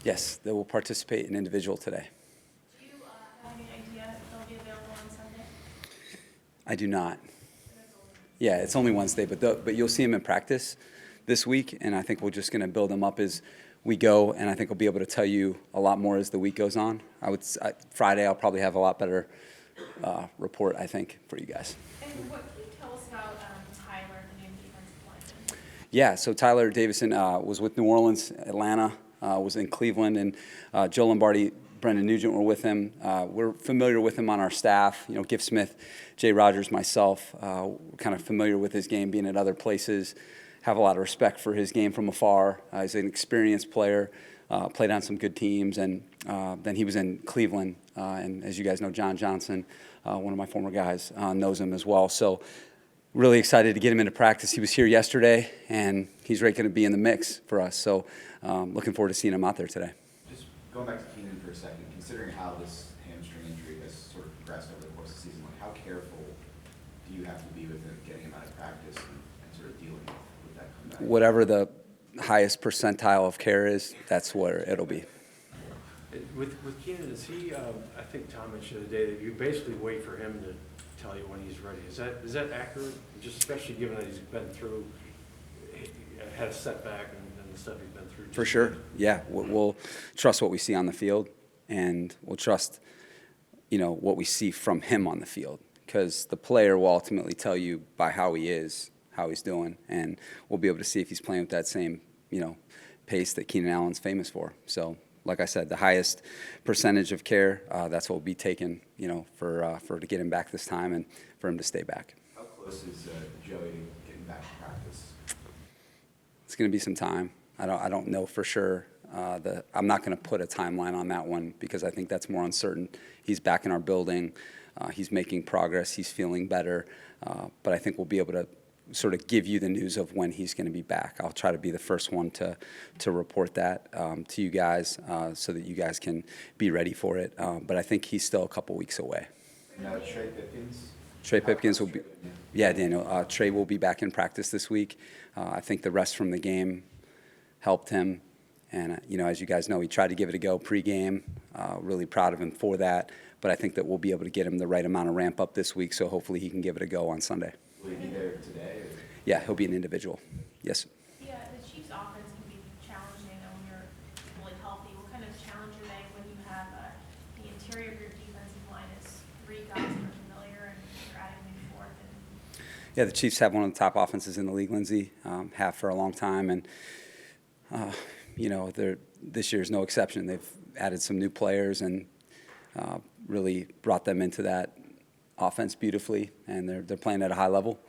Yes, they will participate in individual today. Do you have any idea if they'll be available on Sunday? I do not. Yeah, it's only Wednesday, but you'll see him in practice this week, and I think we're just going to build him up as we go, and I think we'll be able to tell you a lot more as the week goes on. Friday I'll probably have a lot better report, I think, for you guys. And what can you tell us about Tyler, the new defensive lineman? Yeah, so Tyler Davidson was with New Orleans, Atlanta, was in Cleveland, and Joe Lombardi, Brendan Nugent were with him. We're familiar with him on our staff. You know, Giff Smith, Jay Rogers, myself, kind of familiar with his game being at other places. Have a lot of respect for his game from afar. He's an experienced player, played on some good teams, and then he was in Cleveland. And as you guys know, John Johnson, one of my former guys, knows him as well. So really excited to get him into practice. He was here yesterday, and he's right going to be in the mix for us. So looking forward to seeing him out there today. Just going back to Keenan for a second, considering how this hamstring injury has sort of progressed over the course of the season, like how careful do you have to be with him getting him out of practice and sort of dealing with that comeback? Whatever the highest percentile of care is, that's where it'll be. With Keenan, is he? I think Tom mentioned the other day that you basically wait for him to tell you when he's ready. Is that accurate? Just especially given that he's been through, had a setback and the stuff he's been through. For sure, yeah. We'll trust what we see on the field, and we'll trust, what we see from him on the field, because the player will ultimately tell you by how he is, how he's doing, and we'll be able to see if he's playing with that same, pace that Keenan Allen's famous for. So, like I said, the highest percentage of care, that's what will be taken, for to get him back this time and for him to stay back. How close is Joey getting back to practice? It's going to be some time. I don't know for sure. I'm not going to put a timeline on that one because I think that's more uncertain. He's back in our building. He's making progress. He's feeling better. But I think we'll be able to sort of give you the news of when he's going to be back. I'll try to be the first one to report that to you guys so that you guys can be ready for it. But I think he's still a couple weeks away. Now, Trey Pipkins? Trey Pipkins will be, yeah, Daniel. Trey will be back in practice this week. I think the rest from the game helped him. And, as you guys know, he tried to give it a go pregame. Really proud of him for that. But I think that we'll be able to get him the right amount of ramp up this week, so hopefully he can give it a go on Sunday. Will he be there today? Or? Yeah, he'll be an individual. Yes. Yeah, the Chiefs' offense can be challenging when you're fully healthy. What kind of challenge are they when you have the interior of your defensive line is three guys that are familiar and you're adding maybe fourth? Yeah, the Chiefs have one of the top offenses in the league, Lindsay, have for a long time. And, this year is no exception. They've added some new players and really brought them into that offense beautifully, and they're playing at a high level,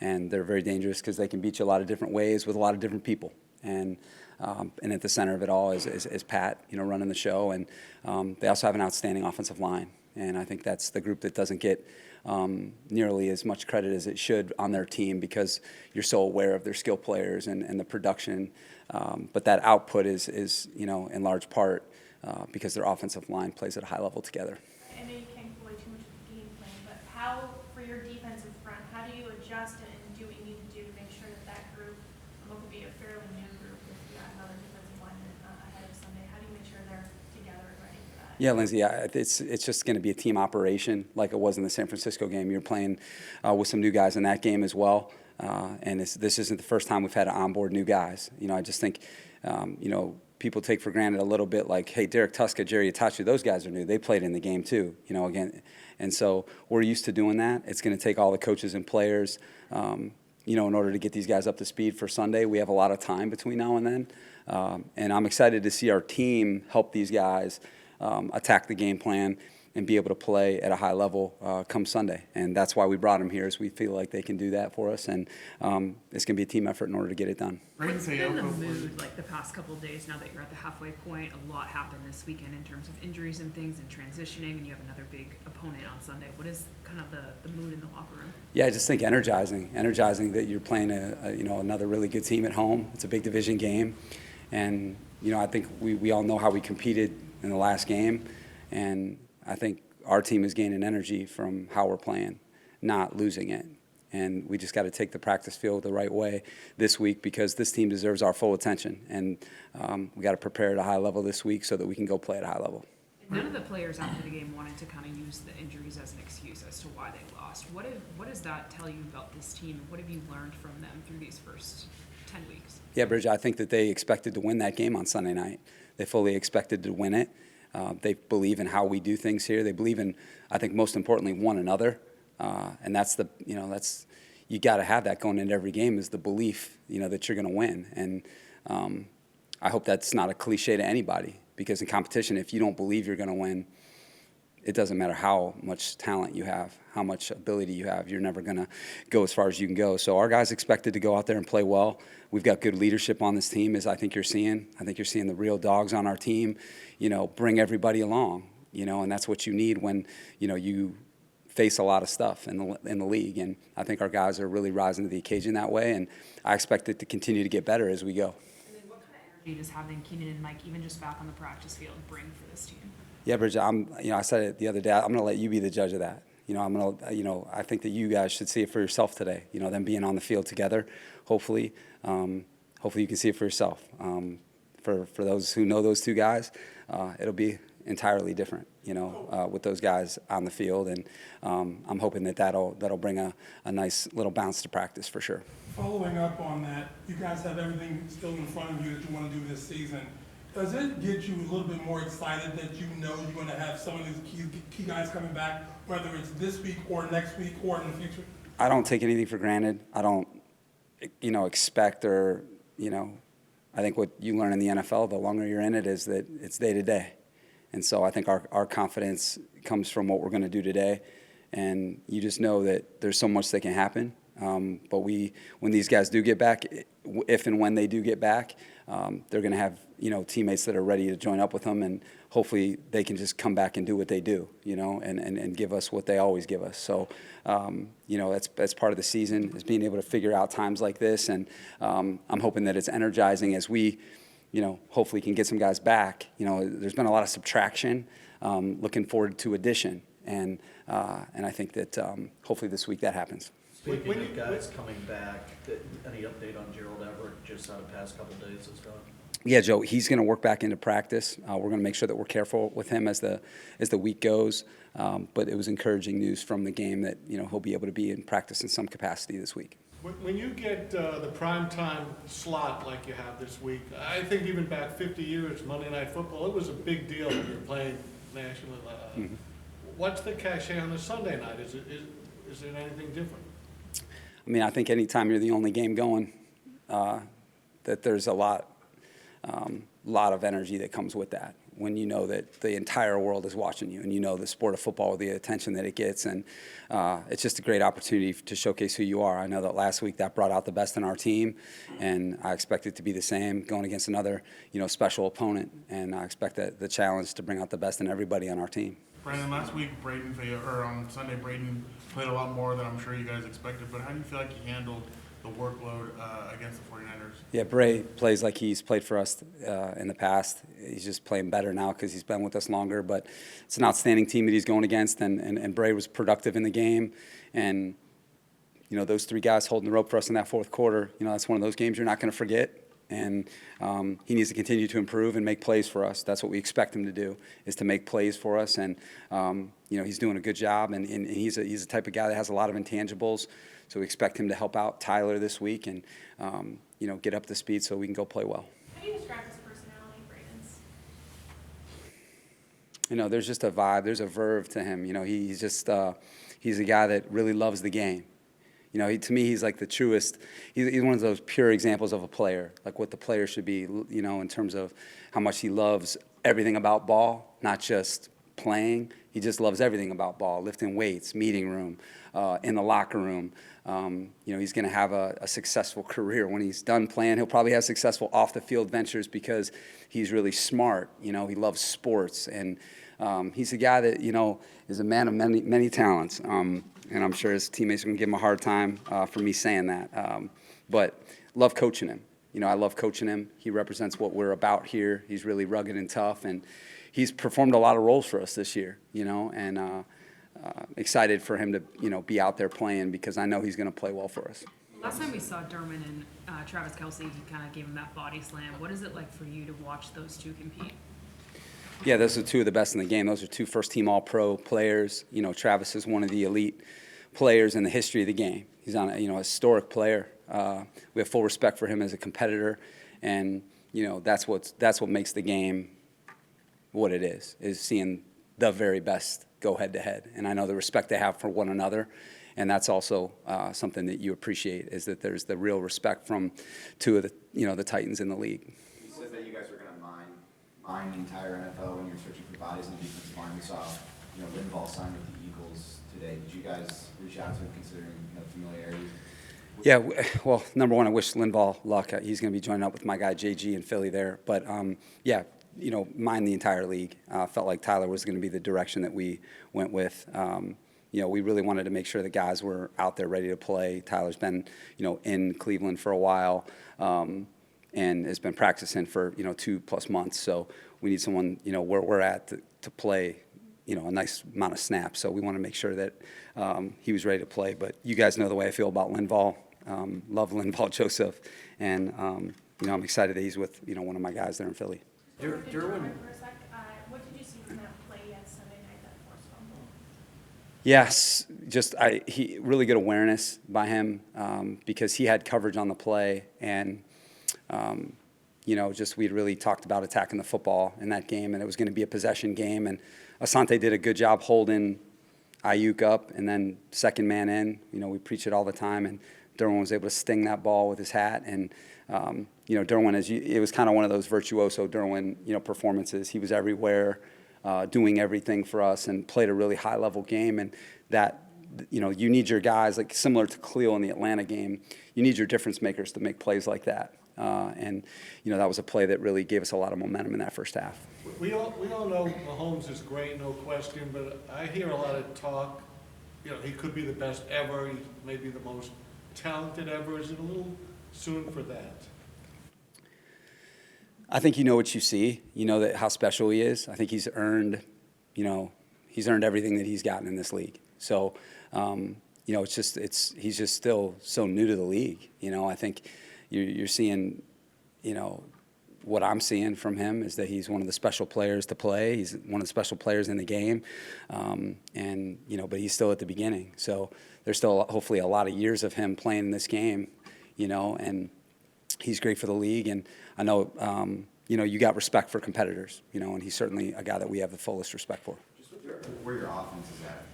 and they're very dangerous because they can beat you a lot of different ways with a lot of different people. And at the center of it all is Pat, running the show, and they also have an outstanding offensive line, and I think that's the group that doesn't get nearly as much credit as it should on their team because you're so aware of their skill players and the production, but that output is in large part because their offensive line plays at a high level together. I know you can't give away too much of the game plan, but how, for your defensive front, how do you adjust and do what you need to do to make sure that group, what could be a fairly new group with another defensive lineman ahead of Sunday, how do you make sure they're together and ready for that? Yeah, Lindsay, it's just going to be a team operation like it was in the San Francisco game. You're playing with some new guys in that game as well, and this isn't the first time we've had to onboard new guys. I just think, people take for granted a little bit like, hey, Derek Tuska, Jerry Itachi, those guys are new. They played in the game too, again. And so we're used to doing that. It's going to take all the coaches and players, in order to get these guys up to speed for Sunday. We have a lot of time between now and then. And I'm excited to see our team help these guys attack the game plan and be able to play at a high level come Sunday. And that's why we brought them here, is we feel like they can do that for us. And it's going to be a team effort in order to get it done. What's been the mood like the past couple of days now that you're at the halfway point? A lot happened this weekend in terms of injuries and things and transitioning, and you have another big opponent on Sunday. What is kind of the mood in the locker room? Yeah, I just think energizing that you're playing another really good team at home. It's a big division game. And, I think we all know how we competed in the last game. And I think our team is gaining energy from how we're playing, not losing it. And we just got to take the practice field the right way this week because this team deserves our full attention. And we got to prepare at a high level this week so that we can go play at a high level. None of the players after the game wanted to kind of use the injuries as an excuse as to why they lost. What does that tell you about this team? What have you learned from them through these first 10 weeks? Yeah, Bridge, I think that they expected to win that game on Sunday night. They fully expected to win it. They believe in how we do things here. They believe in, I think most importantly, one another. And that's you got to have that going into every game is the belief, that you're going to win. And I hope that's not a cliche to anybody because in competition, if you don't believe you're going to win, it doesn't matter how much talent you have, how much ability you have. You're never going to go as far as you can go. So our guys expected to go out there and play well. We've got good leadership on this team, as I think you're seeing. I think you're seeing the real dogs on our team, bring everybody along, and that's what you need when, you face a lot of stuff in the league. And I think our guys are really rising to the occasion that way, and I expect it to continue to get better as we go. And then what kind of energy does having Keenan and Mike, even just back on the practice field, bring for this team? Yeah, Bridget, I said it the other day. I'm going to let you be the judge of that. I think that you guys should see it for yourself today. Them being on the field together. Hopefully you can see it for yourself. For those who know those two guys, it'll be entirely different. With those guys on the field, and I'm hoping that'll bring a nice little bounce to practice for sure. Following up on that, you guys have everything still in front of you that you want to do this season. Does it get you a little bit more excited that you're going to have some of these key guys coming back, whether it's this week or next week or in the future? I don't take anything for granted. I don't, expect or, I think what you learn in the NFL, the longer you're in it, is that it's day to day. And so I think our confidence comes from what we're going to do today. And you just know that there's so much that can happen. But when these guys do get back, if and when they do get back, they're going to have, teammates that are ready to join up with them. And hopefully they can just come back and do what they do, and give us what they always give us. So, that's part of the season, is being able to figure out times like this. And I'm hoping that it's energizing as we, hopefully can get some guys back. There's been a lot of subtraction, looking forward to addition. And I think that hopefully this week that happens. Speaking of guys coming back, any update on Gerald Everett just on the past couple of days that's gone? Yeah, Joe, he's going to work back into practice. We're going to make sure that we're careful with him as the week goes. But it was encouraging news from the game that he'll be able to be in practice in some capacity this week. When you get the primetime slot like you have this week, I think even back 50 years, Monday Night Football, it was a big deal when you're playing national. What's the cachet on the Sunday night? Is it anything different? I mean, I think anytime you're the only game going, that there's a lot of energy that comes with that. When you know that the entire world is watching you, and the sport of football, the attention that it gets, and it's just a great opportunity to showcase who you are. I know that last week that brought out the best in our team, and I expect it to be the same going against another, special opponent, and I expect the challenge to bring out the best in everybody on our team. Brandon, last week, on Sunday, Braden played a lot more than I'm sure you guys expected, but how do you feel like he handled the workload against the 49ers? Yeah, Bray plays like he's played for us in the past. He's just playing better now because he's been with us longer, but it's an outstanding team that he's going against, and Bray was productive in the game. And, those three guys holding the rope for us in that fourth quarter, that's one of those games you're not going to forget. And he needs to continue to improve and make plays for us. That's what we expect him to do, is to make plays for us. And, he's doing a good job, and he's a type of guy that has a lot of intangibles. So we expect him to help out Tyler this week and, get up to speed so we can go play well. How do you describe his personality, Braden's? There's just a vibe. There's a verve to him. He's just he's a guy that really loves the game. To me, he's like the truest. He's one of those pure examples of a player, like what the player should be, in terms of how much he loves everything about ball, not just playing. He just loves everything about ball, lifting weights, meeting room, in the locker room. He's going to have a successful career. When he's done playing, he'll probably have successful off-the-field ventures because he's really smart. He loves sports. And he's a guy that, is a man of many talents. And I'm sure his teammates are going to give him a hard time for me saying that. But love coaching him. I love coaching him. He represents what we're about here. He's really rugged and tough. And he's performed a lot of roles for us this year, and excited for him to, be out there playing because I know he's going to play well for us. Last time we saw Derwin and Travis Kelsey, he kind of gave him that body slam. What is it like for you to watch those two compete? Yeah, those are two of the best in the game. Those are two first-team All-Pro players. Travis is one of the elite players in the history of the game. He's on a historic player. We have full respect for him as a competitor, and that's what makes the game what it is seeing the very best go head-to-head. And I know the respect they have for one another, and that's also something that you appreciate, is that there's the real respect from two of the Titans in the league. You said that you guys were going to mine the entire NFL when you're searching for bodies in the defensive line. We saw, Linval signed with the Eagles today. Did you guys reach out to him considering familiarity? Yeah, well, number one, I wish Linval luck. He's going to be joining up with my guy JG in Philly there. But, yeah, mine the entire league. Felt like Tyler was going to be the direction that we went with. We really wanted to make sure the guys were out there ready to play. Tyler's been, in Cleveland for a while and has been practicing for, 2+ months. So we need someone, where we're at to play, a nice amount of snaps. So we want to make sure that he was ready to play. But you guys know the way I feel about Linval. Love Linval Joseph. And, I'm excited that he's with, one of my guys there in Philly. Derwin. Derwin, For a sec, what did you see from that play Sunday night, that forced fumble? Yes, he really good awareness by him because he had coverage on the play, and we'd really talked about attacking the football in that game, and it was going to be a possession game, and Asante did a good job holding Ayuk up, and then second man in. We preach it all the time, and Derwin was able to sting that ball with his hat, and Derwin, it was kind of one of those virtuoso Derwin, performances. He was everywhere, doing everything for us, and played a really high-level game. And that, you need your guys, like similar to Khalil in the Atlanta game, you need your difference makers to make plays like that. And that was a play that really gave us a lot of momentum in that first half. We all know Mahomes is great, no question, but I hear a lot of talk, he could be the best ever, he may be the most talented ever. Is it a little soon for that? I think you know what you see. You know that how special he is. I think he's earned everything that he's gotten in this league. So, he's just still so new to the league. I think you're seeing, what I'm seeing from him is that he's one of the special players to play. He's one of the special players in the game, but he's still at the beginning. So there's still hopefully a lot of years of him playing in this game, and he's great for the league. And I know, you got respect for competitors, and he's certainly a guy that we have the fullest respect for. Just with where your offense is at,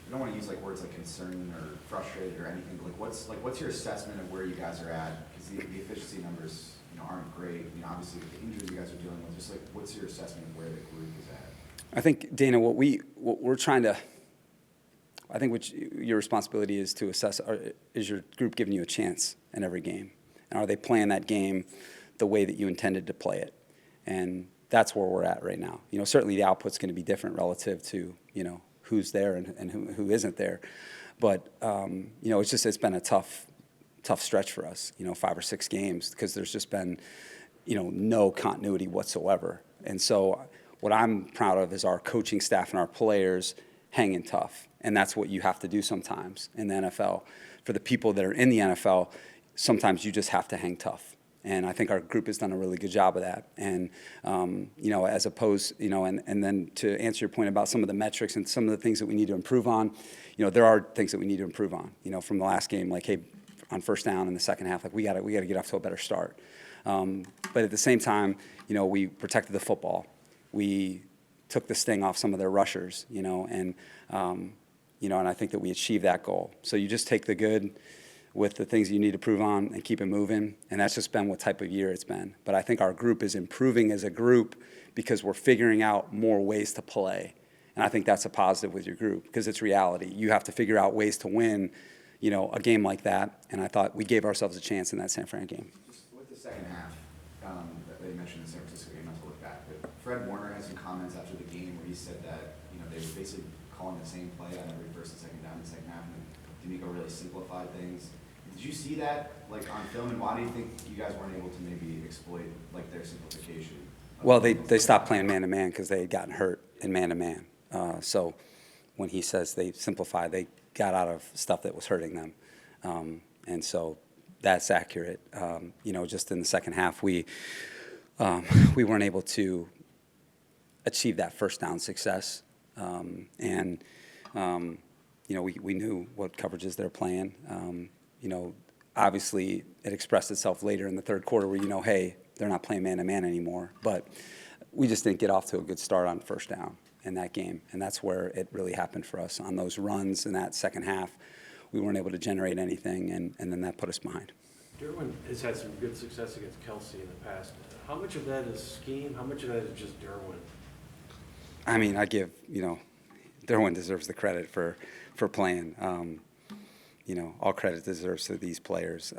I don't want to use words like concern or frustrated or anything, but what's your assessment of where you guys are at? Because the efficiency numbers, aren't great. Obviously with the injuries you guys are dealing with, just what's your assessment of where the group is at? I think, Dana, what we're trying to, I think what your responsibility is to assess, is your group giving you a chance in every game? And are they playing that game the way that you intended to play it? And that's where we're at right now. Certainly the output's going to be different relative to, who's there and who isn't there. But, it's been a tough stretch for us, 5 or 6 games, because there's just been, no continuity whatsoever. And so what I'm proud of is our coaching staff and our players hanging tough. And that's what you have to do sometimes in the NFL. For the people that are in the NFL, sometimes you just have to hang tough. And I think our group has done a really good job of that. And, as opposed, and then to answer your point about some of the metrics and some of the things that we need to improve on, there are things that we need to improve on, from the last game, hey, on first down in the second half, we got to get off to a better start. But at the same time, we protected the football. We took the sting off some of their rushers, and I think that we achieved that goal. So you just take the good with the things you need to improve on and keep it moving, and that's just been what type of year it's been. But I think our group is improving as a group because we're figuring out more ways to play, and I think that's a positive with your group because it's reality. You have to figure out ways to win, a game like that, and I thought we gave ourselves a chance in that San Fran game. Just with the second half, that they mentioned the San Francisco game, not to look back, but Fred Warner had some comments after the game where he said that, they were basically calling the same play on every first and second down in the second half, and D'Amico really simplified things. Did you see that, on film, and why do you think you guys weren't able to maybe exploit, their simplification? Well, they stopped playing man-to-man because they had gotten hurt in man-to-man. So when he says they simplified, they got out of stuff that was hurting them. And so that's accurate. Just in the second half, we weren't able to achieve that first down success. We knew what coverages they're playing. Obviously, it expressed itself later in the third quarter where, hey, they're not playing man-to-man anymore. But we just didn't get off to a good start on first down in that game. And that's where it really happened for us. On those runs in that second half, we weren't able to generate anything, and then that put us behind. Derwin has had some good success against Kelsey in the past. How much of that is scheme? How much of that is just Derwin? I mean, I give, Derwin deserves the credit for playing. All credit deserves to these players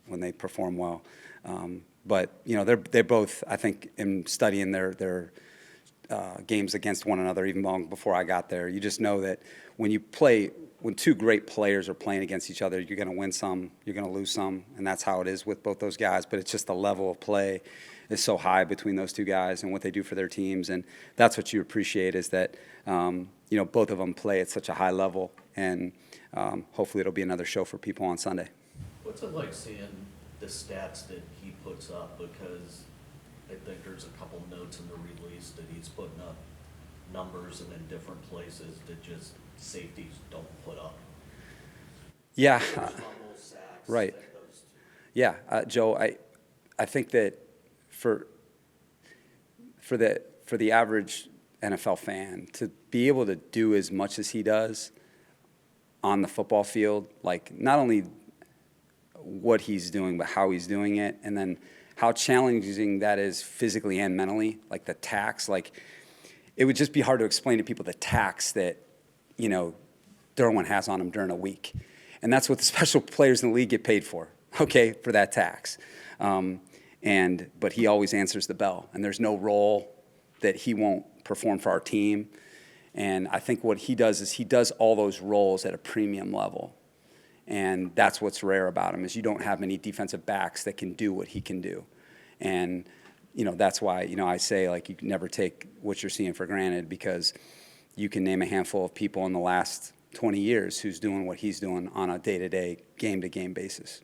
when they perform well. But they're both, I think, in studying their games against one another, even long before I got there. You just know that when two great players are playing against each other, you're going to win some, you're going to lose some, and that's how it is with both those guys. But it's just the level of play is so high between those two guys and what they do for their teams, and that's what you appreciate is that both of them play at such a high level, and hopefully it'll be another show for people on Sunday. What's it like seeing the stats that he puts up? Because I think there's a couple notes in the release that he's putting up numbers and in different places that just safeties don't put up. Yeah. Fumbles, sacks, Right. those two. Yeah, Joe, I think that for the average NFL fan to be able to do as much as he does on the football field, like not only what he's doing, but how he's doing it, and then how challenging that is physically and mentally, like the tax, like it would just be hard to explain to people the tax that, Derwin has on him during a week. And that's what the special players in the league get paid for, for that tax. But he always answers the bell, and there's no role that he won't perform for our team. And I think what he does is he does all those roles at a premium level. And that's what's rare about him is you don't have many defensive backs that can do what he can do. And, that's why, I say, like, you can never take what you're seeing for granted because you can name a handful of people in the last 20 years who's doing what he's doing on a day-to-day, game-to-game basis.